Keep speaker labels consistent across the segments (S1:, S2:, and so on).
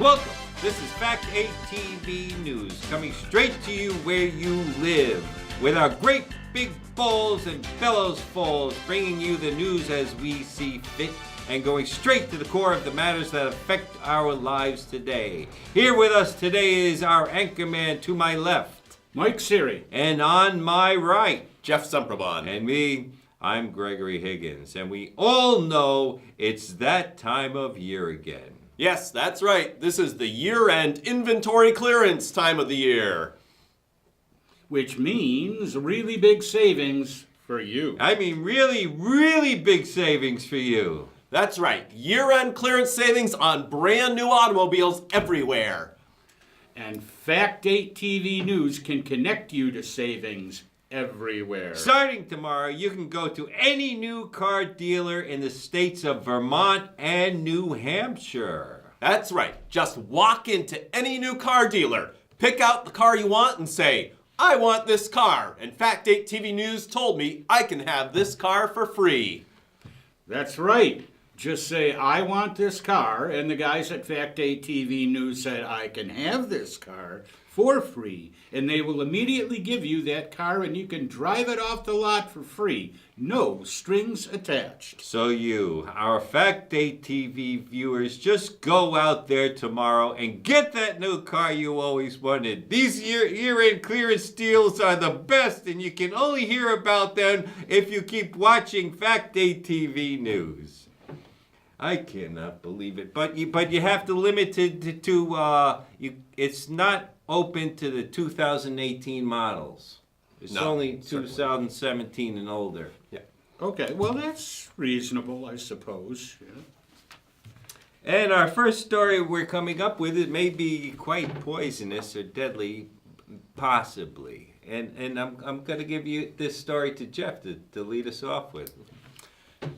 S1: Welcome. This is Fak'D TV News, coming straight to you where you live, with our great big bowls and bellows fulls, bringing you the news as we see fit, and going straight to the core of the matters that affect our lives today. Here with us today is our anchorman to my left,
S2: Mike Siri.
S1: And on my right,
S3: Jeff Semperban.
S1: And me, I'm Gregory Higgins. And we all know it's that time of year again.
S3: Yes, that's right. This is the year-end inventory clearance time of the year.
S2: Which means really big savings for you.
S1: I mean really, really big savings for you.
S3: That's right. Year-end clearance savings on brand new automobiles everywhere.
S2: And Fak'D TV News can connect you to savings everywhere.
S1: Starting tomorrow, you can go to any new car dealer in the states of Vermont and New Hampshire.
S3: That's right. Just walk into any new car dealer, pick out the car you want and say, I want this car. And Fak'D TV News told me I can have this car for free.
S2: That's right. Just say, I want this car, and the guys at Fak'D TV News said, I can have this car for free, and they will immediately give you that car, and you can drive it off the lot for free. No strings attached.
S1: So you, our Fak'D TV viewers, just go out there tomorrow and get that new car you always wanted. These year-end clearance deals are the best, and you can only hear about them if you keep watching Fak'D TV News. I cannot believe it, but you have to limit it to it's not open to the 2018 models. It's only 2017 and older.
S3: Yeah.
S2: Okay, well, that's reasonable, I suppose. Yeah.
S1: And our first story we're coming up with, it may be quite poisonous or deadly, possibly. And I'm going to give you this story to Jeff to lead us off with.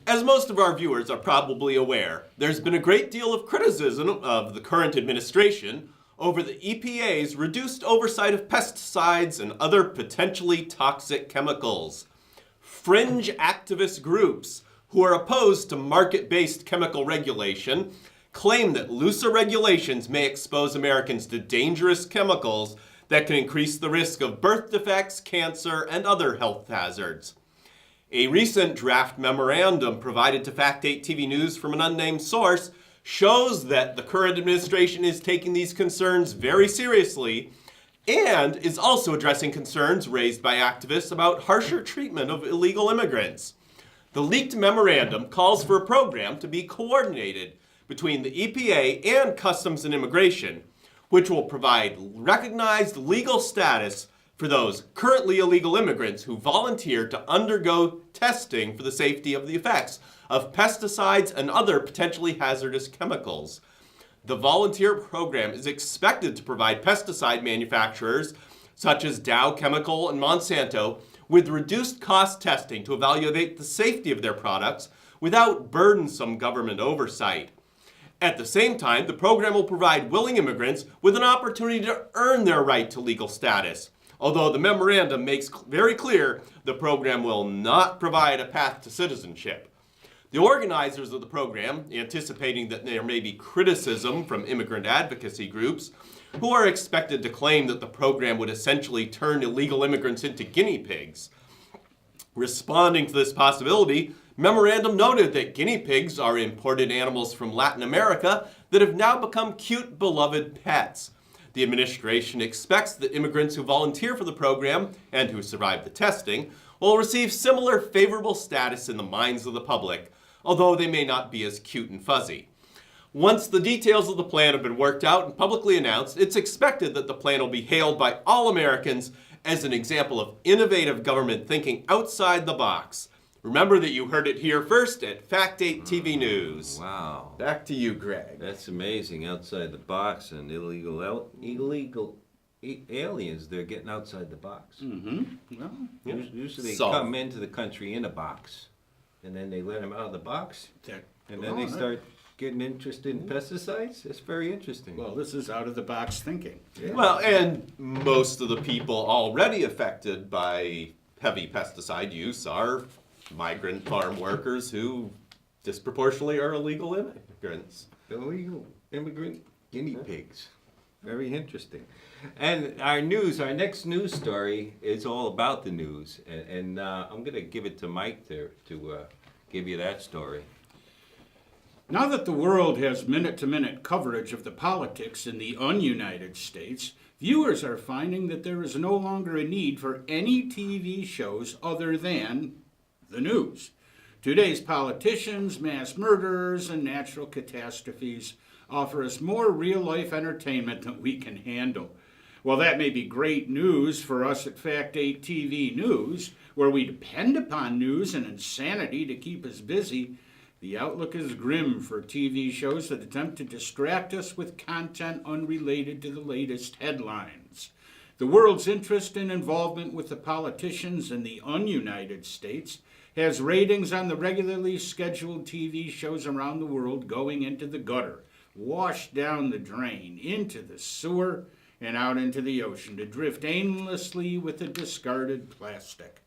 S3: As most of our viewers are probably aware, there's been a great deal of criticism of the current administration over the EPA's reduced oversight of pesticides and other potentially toxic chemicals. Fringe activist groups who are opposed to market-based chemical regulation claim that looser regulations may expose Americans to dangerous chemicals that can increase the risk of birth defects, cancer, and other health hazards. A recent draft memorandum provided to Fak'D TV News from an unnamed source shows that the current administration is taking these concerns very seriously and is also addressing concerns raised by activists about harsher treatment of illegal immigrants. The leaked memorandum calls for a program to be coordinated between the EPA and Customs and Immigration, which will provide recognized legal status for those currently illegal immigrants who volunteer to undergo testing for the safety of the effects of pesticides and other potentially hazardous chemicals. The volunteer program is expected to provide pesticide manufacturers such as Dow Chemical and Monsanto with reduced cost testing to evaluate the safety of their products without burdensome government oversight. At the same time, the program will provide willing immigrants with an opportunity to earn their right to legal status. Although the memorandum makes very clear the program will not provide a path to citizenship. The organizers of the program, anticipating that there may be criticism from immigrant advocacy groups, who are expected to claim that the program would essentially turn illegal immigrants into guinea pigs. Responding to this possibility, memorandum noted that guinea pigs are imported animals from Latin America that have now become cute, beloved pets. The administration expects that immigrants who volunteer for the program and who survive the testing will receive similar favorable status in the minds of the public, although they may not be as cute and fuzzy. Once the details of the plan have been worked out and publicly announced, it's expected that the plan will be hailed by all Americans as an example of innovative government thinking outside the box. Remember that you heard it here first at Fak'D TV News.
S1: Wow.
S3: Back to you, Greg.
S1: That's amazing. Outside the box, and illegal aliens, they're getting outside the box.
S2: Mm-hmm. Well,
S1: Usually they come into the country in a box, and then they let them out of the box, and then they start getting interested in pesticides. That's very interesting.
S2: well, this is out of the box thinking.
S1: Yeah.
S3: Well, and most of the people already affected by heavy pesticide use are migrant farm workers who disproportionately are illegal immigrants.
S1: Illegal immigrant Guinea pigs. Very interesting. And our next news story is all about the news. And I'm going to give it to Mike to give you that story.
S2: Now that the world has minute-to-minute coverage of the politics in the ununited states, viewers are finding that there is no longer a need for any TV shows other than the news. Today's politicians, mass murderers, and natural catastrophes offer us more real-life entertainment than we can handle. While that may be great news for us at Fak'D TV News, where we depend upon news and insanity to keep us busy, the outlook is grim for TV shows that attempt to distract us with content unrelated to the latest headlines. The world's interest and involvement with the politicians in the ununited states has ratings on the regularly scheduled TV shows around the world going into the gutter, washed down the drain, into the sewer, and out into the ocean to drift aimlessly with the discarded plastic.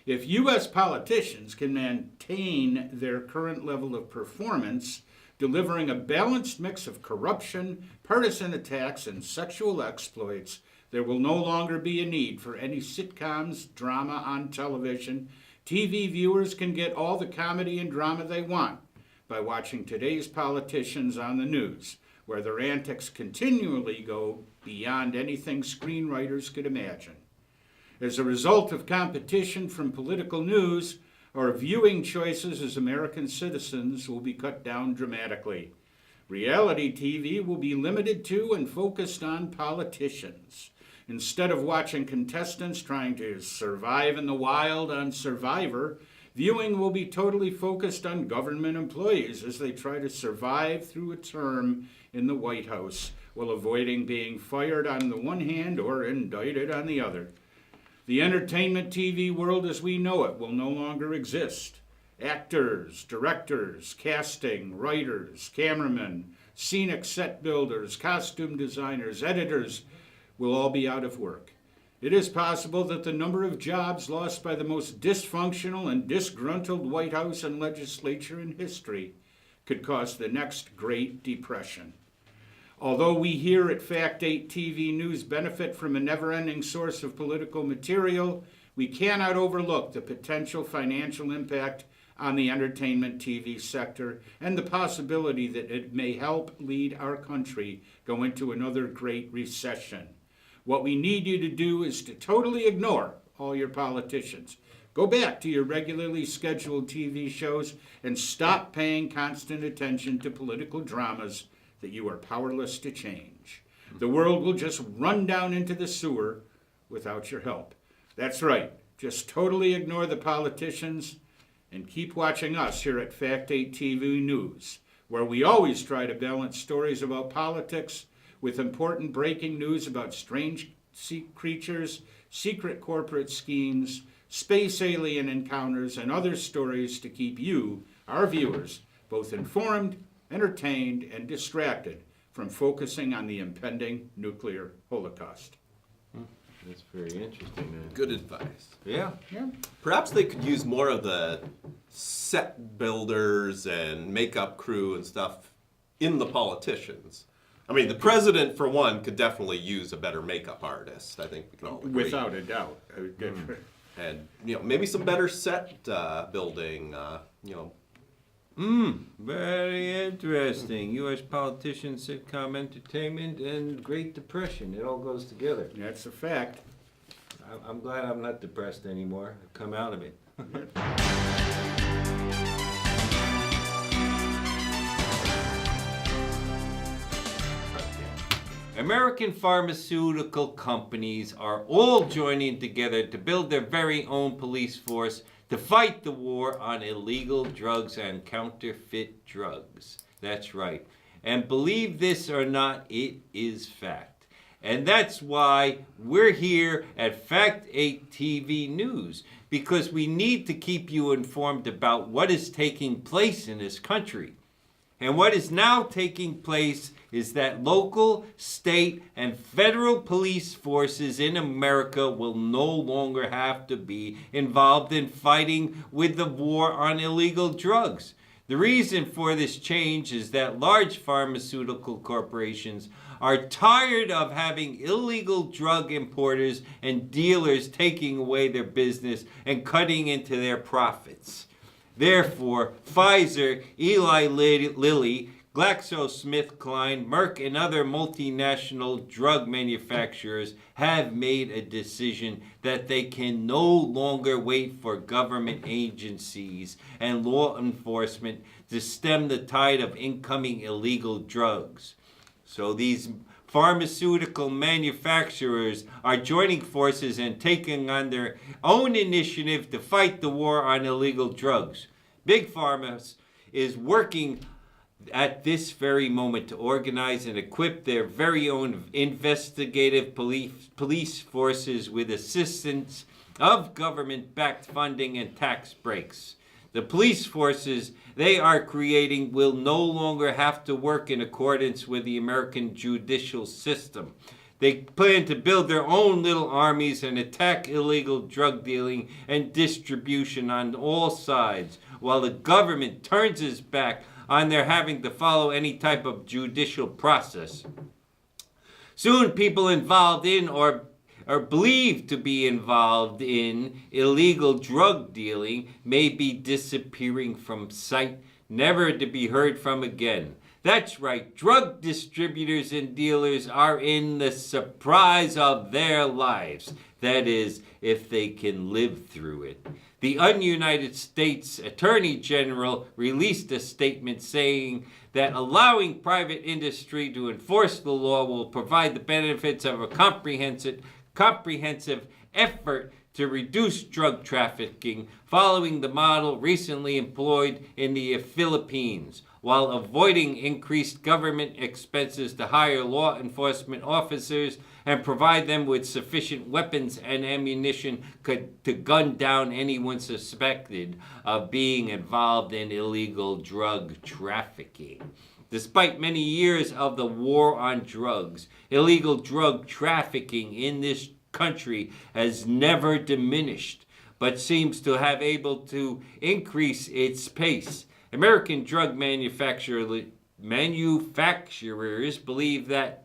S2: If U.S. politicians can maintain their current level of performance, delivering a balanced mix of corruption, partisan attacks, and sexual exploits, there will no longer be a need for any sitcoms, drama on television. TV viewers can get all the comedy and drama they want by watching today's politicians on the news, where their antics continually go beyond anything screenwriters could imagine. As a result of competition from political news, our viewing choices as American citizens will be cut down dramatically. Reality TV will be limited to and focused on politicians. Instead of watching contestants trying to survive in the wild on Survivor, viewing will be totally focused on government employees as they try to survive through a term in the White House while avoiding being fired on the one hand or indicted on the other. The entertainment TV world as we know it will no longer exist. Actors, directors, casting, writers, cameramen, scenic set builders, costume designers, editors will all be out of work. It is possible that the number of jobs lost by the most dysfunctional and disgruntled White House and legislature in history could cause the next Great Depression. Although we here at Fak'D TV News benefit from a never-ending source of political material, we cannot overlook the potential financial impact on the entertainment TV sector and the possibility that it may help lead our country go into another great recession. What we need you to do is to totally ignore all your politicians. Go back to your regularly scheduled TV shows and stop paying constant attention to political dramas that you are powerless to change. The world will just run down into the sewer without your help. That's right. Just totally ignore the politicians and keep watching us here at Fak'D TV News, where we always try to balance stories about politics with important breaking news about strange creatures, secret corporate schemes, space alien encounters, and other stories to keep you, our viewers, both informed, entertained, and distracted from focusing on the impending nuclear holocaust.
S1: That's very interesting, man.
S3: Good advice.
S1: Yeah.
S3: Perhaps they could use more of the set builders and makeup crew and stuff in the politicians. I mean, the president, for one, could definitely use a better makeup artist. I think we can all agree.
S2: Without a doubt.
S3: And, maybe some better set building,
S1: Very interesting. U.S. politicians, sitcom entertainment, and Great Depression. It all goes together.
S2: That's a fact.
S1: I'm glad I'm not depressed anymore. I've come out of it. American pharmaceutical companies are all joining together to build their very own police force to fight the war on illegal drugs and counterfeit drugs. That's right. And believe this or not, it is fact. And that's why we're here at Fak'D TV News, because we need to keep you informed about what is taking place in this country. And what is now taking place is that local, state, and federal police forces in America will no longer have to be involved in fighting with the war on illegal drugs. The reason for this change is that large pharmaceutical corporations are tired of having illegal drug importers and dealers taking away their business and cutting into their profits. Therefore, Pfizer, Eli Lilly, GlaxoSmithKline, Merck, and other multinational drug manufacturers have made a decision that they can no longer wait for government agencies and law enforcement to stem the tide of incoming illegal drugs. So these pharmaceutical manufacturers are joining forces and taking on their own initiative to fight the war on illegal drugs. Big Pharma is working at this very moment to organize and equip their very own investigative police forces with assistance of government-backed funding and tax breaks. The police forces they are creating will no longer have to work in accordance with the American judicial system. They plan to build their own little armies and attack illegal drug dealing and distribution on all sides, while the government turns its back on their having to follow any type of judicial process. Soon, people involved in or believed to be involved in illegal drug dealing may be disappearing from sight, never to be heard from again. That's right, drug distributors and dealers are in the surprise of their lives. That is, if they can live through it. The United States Attorney General released a statement saying that allowing private industry to enforce the law will provide the benefits of a comprehensive effort to reduce drug trafficking, following the model recently employed in the Philippines, while avoiding increased government expenses to hire law enforcement officers and provide them with sufficient weapons and ammunition to gun down anyone suspected of being involved in illegal drug trafficking. Despite many years of the war on drugs, illegal drug trafficking in this country has never diminished, but seems to have able to increase its pace. American drug manufacturers believe that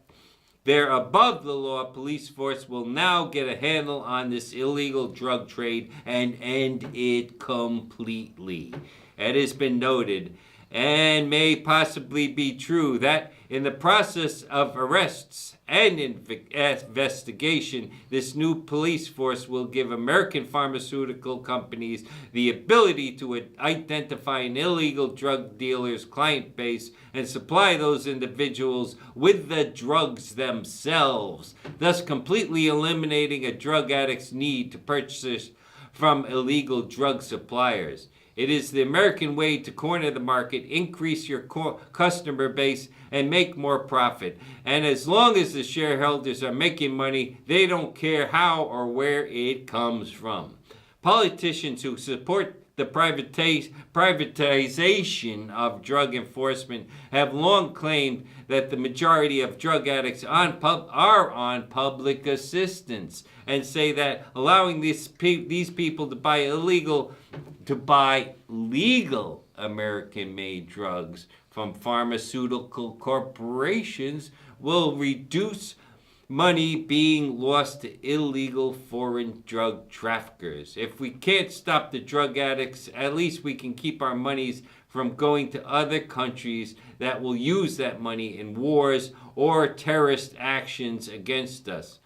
S1: their above-the-law police force will now get a handle on this illegal drug trade and end it completely. It has been noted, and may possibly be true, that in the process of arrests and investigation, this new police force will give American pharmaceutical companies the ability to identify an illegal drug dealer's client base and supply those individuals with the drugs themselves, thus completely eliminating a drug addict's need to purchase from illegal drug suppliers. It is the American way to corner the market, increase your customer base, and make more profit. And as long as the shareholders are making money, they don't care how or where it comes from. Politicians who support the privatization of drug enforcement have long claimed that the majority of drug addicts are on public assistance, and say that allowing these people to buy legal American-made drugs from pharmaceutical corporations will reduce money being lost to illegal foreign drug traffickers. If we can't stop the drug addicts, at least we can keep our monies from going to other countries that will use that money in wars or terrorist actions against us.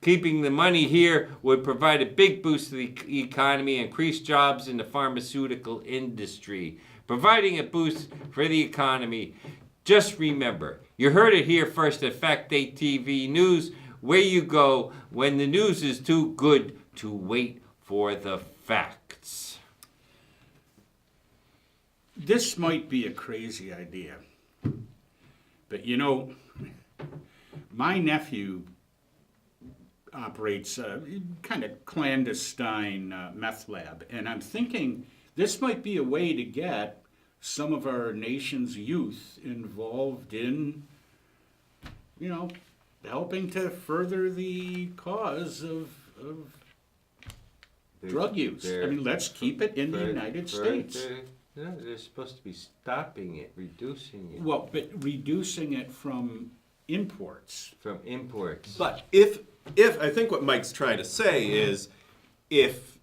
S1: Keeping the money here would provide a big boost to the economy and increase jobs in the pharmaceutical industry. Providing a boost for the economy. Just remember, you heard it here first at Fak'D TV News, where you go when the news is too good to wait for the facts.
S2: This might be a crazy idea, but you know, my nephew operates a kind of clandestine meth lab, and I'm thinking this might be a way to get some of our nation's youth involved in, you know, helping to further the cause of drug use. I mean, let's keep it in the United States.
S1: No, they're supposed to be stopping it, reducing it
S2: Well, but reducing it from imports.
S1: from imports.
S3: But if I think what Mike's trying to say is, if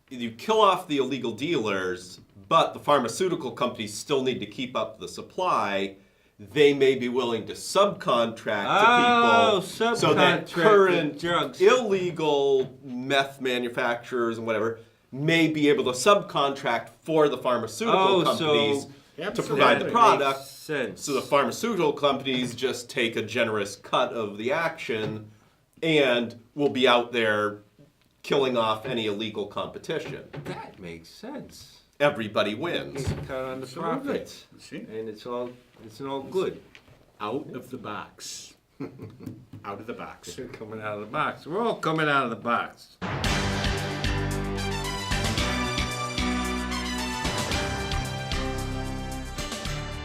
S3: you kill off the illegal dealers, but the pharmaceutical companies still need to keep up the supply, they may be willing to subcontract to people so that
S1: subcontract
S3: current
S1: drugs.
S3: illegal meth manufacturers and whatever may be able to subcontract for the pharmaceutical companies to provide the
S2: Absolutely.
S3: product.
S1: Makes sense.
S3: So the pharmaceutical companies just take a generous cut of the action and will be out there killing off any illegal competition.
S1: That makes sense.
S3: Everybody wins.
S1: Cut on the
S2: Absolutely.
S1: profits,
S2: See?
S1: and it's all good.
S2: Out of the box. Out of the box.
S1: They're coming out of the box. We're all coming out of the box.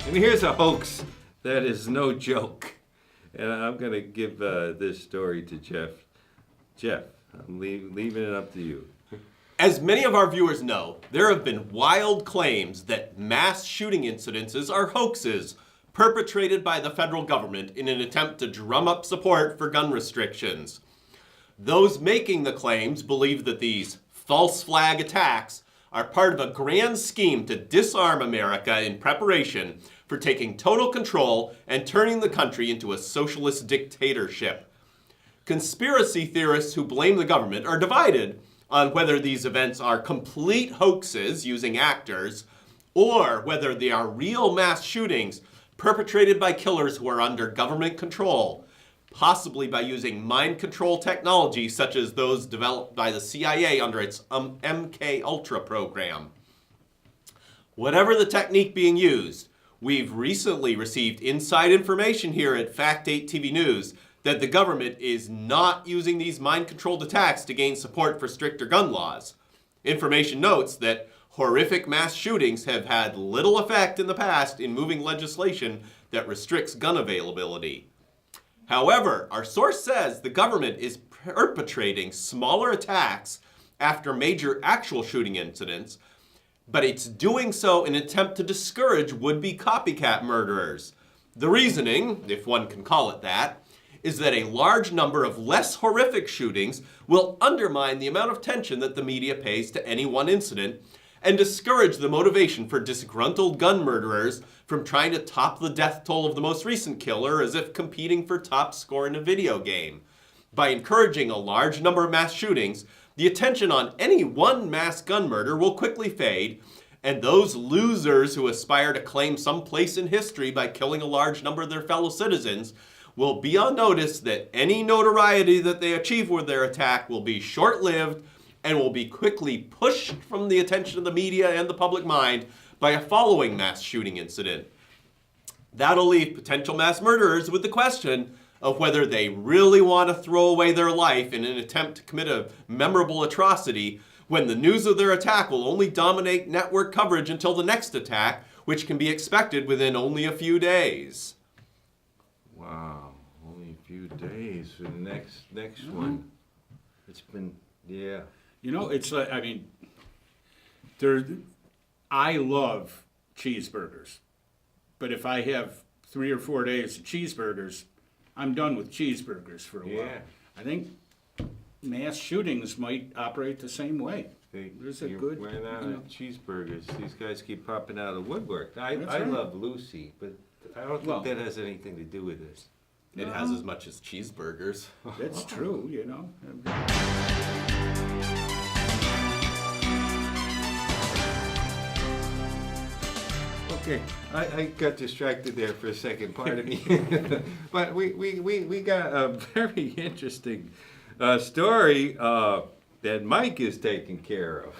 S1: And here's a hoax that is no joke. And I'm going to give this story to Jeff. Jeff, I'm leaving it up to you.
S3: As many of our viewers know, there have been wild claims that mass shooting incidences are hoaxes perpetrated by the federal government in an attempt to drum up support for gun restrictions. Those making the claims believe that these false flag attacks are part of a grand scheme to disarm America in preparation for taking total control and turning the country into a socialist dictatorship. Conspiracy theorists who blame the government are divided on whether these events are complete hoaxes using actors or whether they are real mass shootings perpetrated by killers who are under government control, possibly by using mind control technology such as those developed by the CIA under its MK Ultra program. Whatever the technique being used, we've recently received inside information here at Fak'D TV News that the government is not using these mind-controlled attacks to gain support for stricter gun laws. Information notes that horrific mass shootings have had little effect in the past in moving legislation that restricts gun availability. However, our source says the government is perpetrating smaller attacks after major actual shooting incidents, but it's doing so in an attempt to discourage would-be copycat murderers. The reasoning, if one can call it that, is that a large number of less horrific shootings will undermine the amount of attention that the media pays to any one incident and discourage the motivation for disgruntled gun murderers from trying to top the death toll of the most recent killer as if competing for top score in a video game. By encouraging a large number of mass shootings, the attention on any one mass gun murder will quickly fade, and those losers who aspire to claim some place in history by killing a large number of their fellow citizens will be on notice that any notoriety that they achieve with their attack will be short-lived and will be quickly pushed from the attention of the media and the public mind by a following mass shooting incident. That'll leave potential mass murderers with the question of whether they really want to throw away their life in an attempt to commit a memorable atrocity when the news of their attack will only dominate network coverage until the next attack, which can be expected within only a few days.
S1: Wow, only a few days for the next one. It's been, yeah.
S2: You know, it's like, I mean, I love cheeseburgers. But if I have 3 or 4 days of cheeseburgers, I'm done with cheeseburgers for a while.
S1: Yeah.
S2: I think mass shootings might operate the same way. There's a
S1: You're
S2: good,
S1: wearing out
S2: you know.
S1: of cheeseburgers. These guys keep popping out of the woodwork. I
S2: That's right.
S1: love Lucy, but I don't
S2: Well-
S1: think that has anything to do with this.
S3: It has as much as cheeseburgers.
S2: That's true, you know.
S1: Okay, I got distracted there for a second, pardon me. But we got a very interesting story that Mike is taking care of.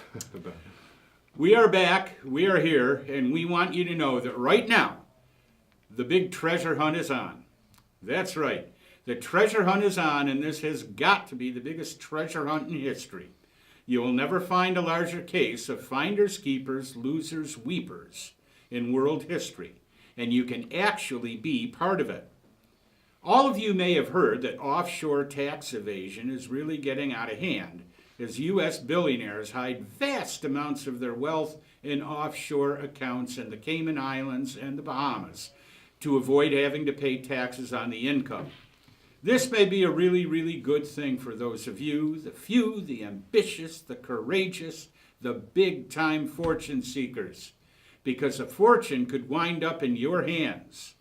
S2: We are back, we are here, and we want you to know that right now, the big treasure hunt is on. That's right. The treasure hunt is on, and this has got to be the biggest treasure hunt in history. You will never find a larger case of finders, keepers, losers, weepers in world history, and you can actually be part of it. All of you may have heard that offshore tax evasion is really getting out of hand, as U.S. billionaires hide vast amounts of their wealth in offshore accounts in the Cayman Islands and the Bahamas to avoid having to pay taxes on the income. This may be a really, really good thing for those of you, the few, the ambitious, the courageous, the big-time fortune seekers, because a fortune could wind up in your hands.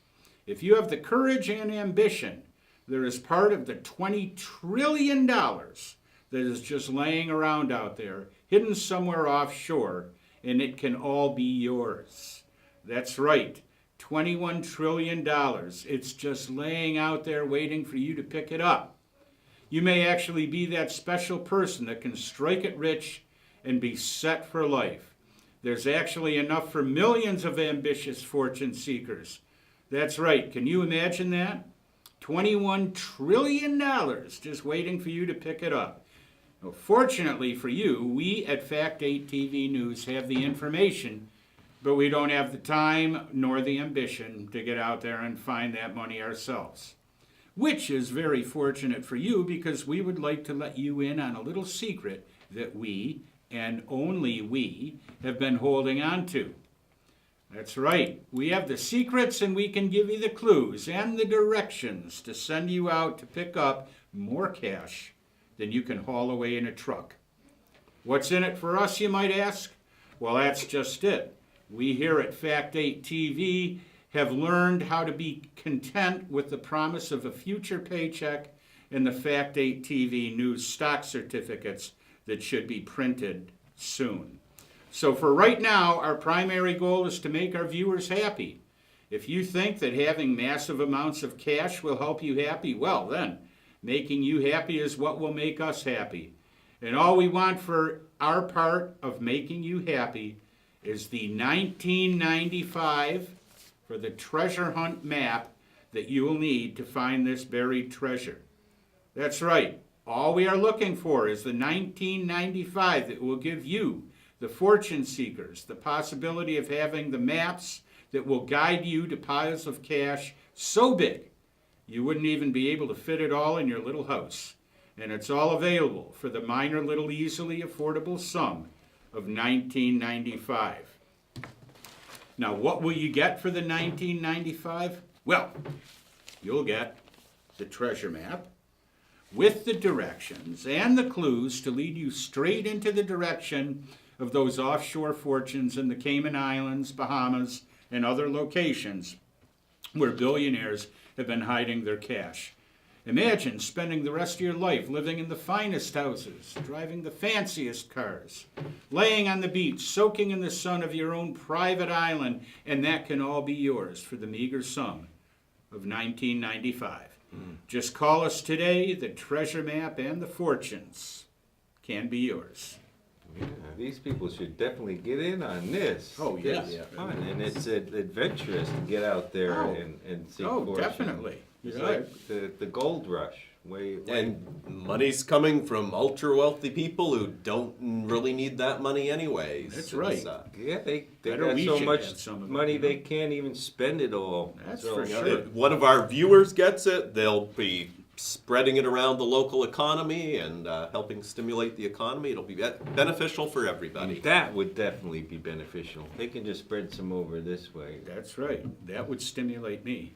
S2: If you have the courage and ambition, there is part of the $20 trillion that is just laying around out there, hidden somewhere offshore, and it can all be yours. That's right. $21 trillion. It's just laying out there waiting for you to pick it up. You may actually be that special person that can strike it rich and be set for life. There's actually enough for millions of ambitious fortune seekers. That's right. Can you imagine that? $21 trillion just waiting for you to pick it up. Well, fortunately for you, we at Fak'D TV News have the information, but we don't have the time nor the ambition to get out there and find that money ourselves. Which is very fortunate for you, because we would like to let you in on a little secret that we, and only we, have been holding on to. That's right. We have the secrets, and we can give you the clues and the directions to send you out to pick up more cash than you can haul away in a truck. What's in it for us, you might ask? Well, that's just it. We here at Fak'D TV have learned how to be content with the promise of a future paycheck and the Fak'D TV News stock certificates that should be printed soon. So for right now, our primary goal is to make our viewers happy. If you think that having massive amounts of cash will help you happy, well then, making you happy is what will make us happy. And all we want for our part of making you happy is the 1995 for the treasure hunt map that you will need to find this buried treasure. That's right. All we are looking for is the 1995 that will give you, the fortune seekers, the possibility of having the maps that will guide you to piles of cash so big you wouldn't even be able to fit it all in your little house. And it's all available for the minor little easily affordable sum of $19.95. Now, what will you get for the $19.95? Well, you'll get the treasure map with the directions and the clues to lead you straight into the direction of those offshore fortunes in the Cayman Islands, Bahamas, and other locations where billionaires have been hiding their cash. Imagine spending the rest of your life living in the finest houses, driving the fanciest cars, laying on the beach, soaking in the sun of your own private island, and that can all be yours for the meager sum of $19.95. Just call us today. The treasure map and the fortunes can be yours.
S1: Yeah, these people should definitely get in on this.
S2: Oh, yes.
S1: It's fun, and it's adventurous to get out there and see fortune.
S2: Definitely.
S1: It's
S2: Yeah.
S1: like the gold rush.
S3: And money's coming from ultra-wealthy people who don't really need that money anyways.
S2: That's right.
S1: Yeah, they
S2: Better
S1: got
S2: we
S1: so
S2: should
S1: much
S2: have some of it,
S1: money
S2: you know?
S1: they can't even spend it all.
S2: That's
S1: So,
S2: for
S3: You know,
S2: sure.
S3: if one of our viewers gets it, they'll be spreading it around the local economy and helping stimulate the economy. It'll be beneficial for everybody.
S1: That would definitely be beneficial. They can just spread some over this way.
S2: That's right. That would stimulate me.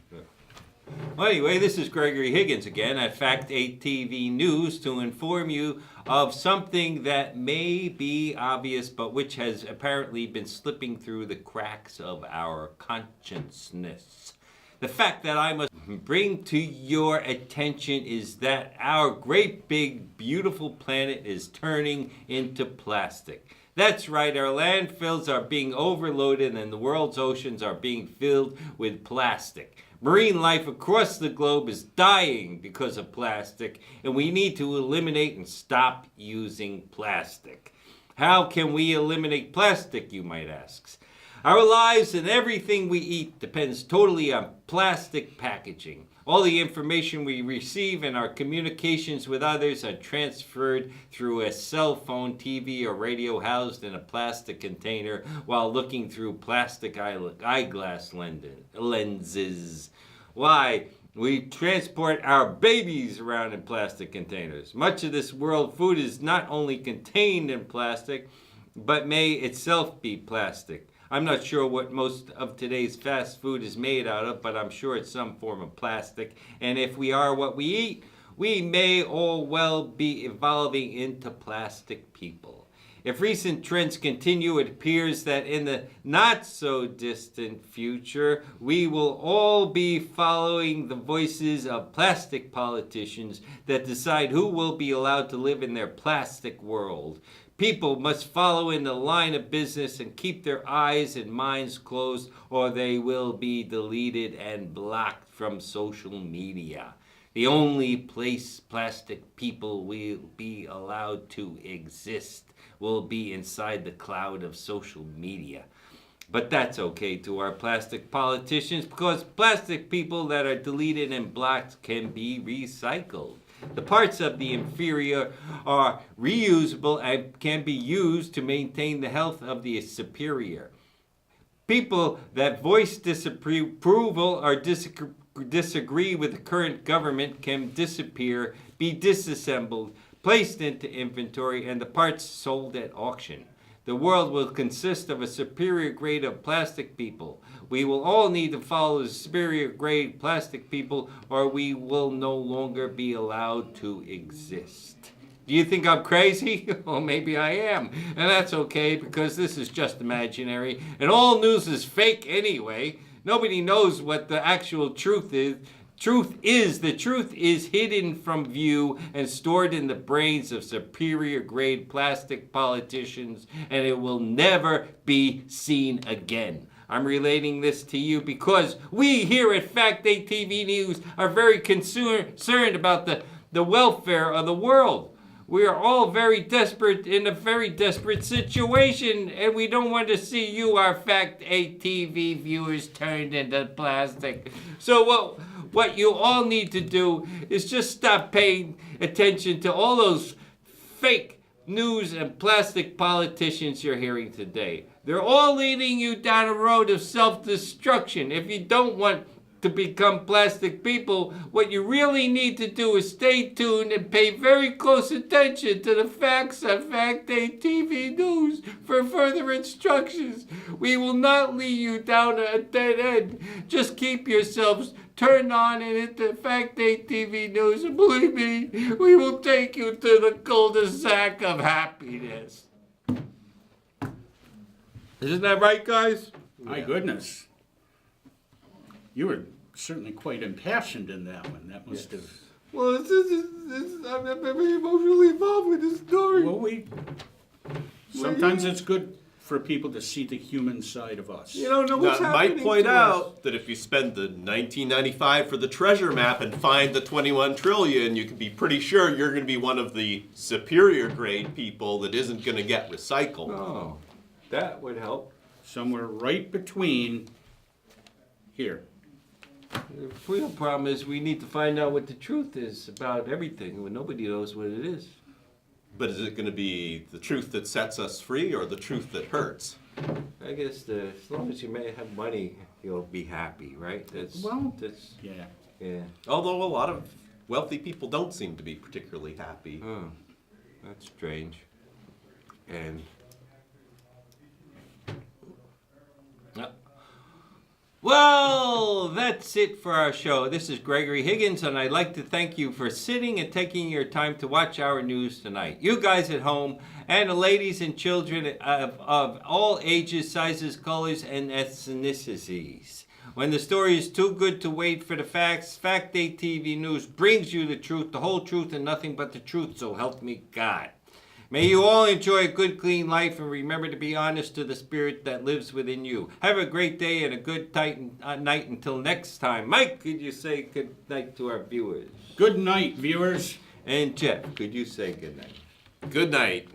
S1: Well, anyway, this is Gregory Higgins again at Fak'D TV News to inform you of something that may be obvious, but which has apparently been slipping through the cracks of our consciousness. The fact that I must bring to your attention is that our great big beautiful planet is turning into plastic. That's right, our landfills are being overloaded and the world's oceans are being filled with plastic. Marine life across the globe is dying because of plastic, and we need to eliminate and stop using plastic. How can we eliminate plastic, you might ask? Our lives and everything we eat depends totally on plastic packaging. All the information we receive and our communications with others are transferred through a cell phone, TV, or radio housed in a plastic container while looking through plastic eyeglass lenses. Why, We transport our babies around in plastic containers. Much of this world food is not only contained in plastic, but may itself be plastic. I'm not sure what most of today's fast food is made out of, but I'm sure it's some form of plastic. And if we are what we eat, we may all well be evolving into plastic people. If recent trends continue, it appears that in the not so distant future, we will all be following the voices of plastic politicians that decide who will be allowed to live in their plastic world. People must follow in the line of business and keep their eyes and minds closed, or they will be deleted and blocked from social media. The only place plastic people will be allowed to exist will be inside the cloud of social media. But that's okay to our plastic politicians, because plastic people that are deleted and blocked can be recycled. The parts of the inferior are reusable and can be used to maintain the health of the superior. People that voice disapproval or disagree with the current government can disappear, be disassembled, placed into inventory, and the parts sold at auction. The world will consist of a superior grade of plastic people. We will all need to follow the superior grade plastic people, or we will no longer be allowed to exist. Do you think I'm crazy? Well, maybe I am. And that's okay, because this is just imaginary. And all news is fake anyway. Nobody knows what the actual truth is. The truth is hidden from view and stored in the brains of superior grade plastic politicians, and it will never be seen again. I'm relating this to you because we here at Fak'D TV News are very concerned about the welfare of the world. We are all very desperate, in a very desperate situation, and we don't want to see you, our Fak'D TV viewers, turned into plastic. So what you all need to do is just stop paying attention to all those fake news and plastic politicians you're hearing today. They're all leading you down a road of self-destruction. If you don't want to become plastic people, what you really need to do is stay tuned and pay very close attention to the facts on Fak'D TV News for further instructions. We will not lead you down a dead end. Just keep yourselves turned on and into Fak'D TV News, and believe me, we will take you to the cul-de-sac of happiness. Isn't that right, guys?
S2: My goodness. You were certainly quite impassioned in that one. That must have...
S1: Well, I'm very emotionally involved with this story.
S2: Well, sometimes it's good for people to see the human side of us.
S1: You don't know what's
S3: Now, I
S1: happening
S3: might point
S1: to
S3: out
S1: us.
S3: that if you spend the $19.95 for the treasure map and find the 21 trillion, you can be pretty sure you're going to be one of the superior grade people that isn't going to get recycled.
S1: Oh, that would help.
S2: Somewhere right between here.
S1: The real problem is we need to find out what the truth is about everything when nobody knows what it is.
S3: But is it going to be the truth that sets us free or the truth that hurts?
S1: I guess as long as you may have money, you'll be happy, right? That's yeah.
S3: Although a lot of wealthy people don't seem to be particularly happy.
S1: Oh, that's strange. And well, that's it for our show. This is Gregory Higgins, and I'd like to thank you for sitting and taking your time to watch our news tonight. You guys at home, and the ladies and children of all ages, sizes, colors, and ethnicities. When the story is too good to wait for the facts, Fak'D TV News brings you the truth, the whole truth, and nothing but the truth, so help me God. May you all enjoy a good, clean life, and remember to be honest to the spirit that lives within you. Have a great day and a good night until next time. Mike, could you say good night to our viewers?
S2: Good night, viewers.
S1: And Jeff, could you say good night?
S3: Good night.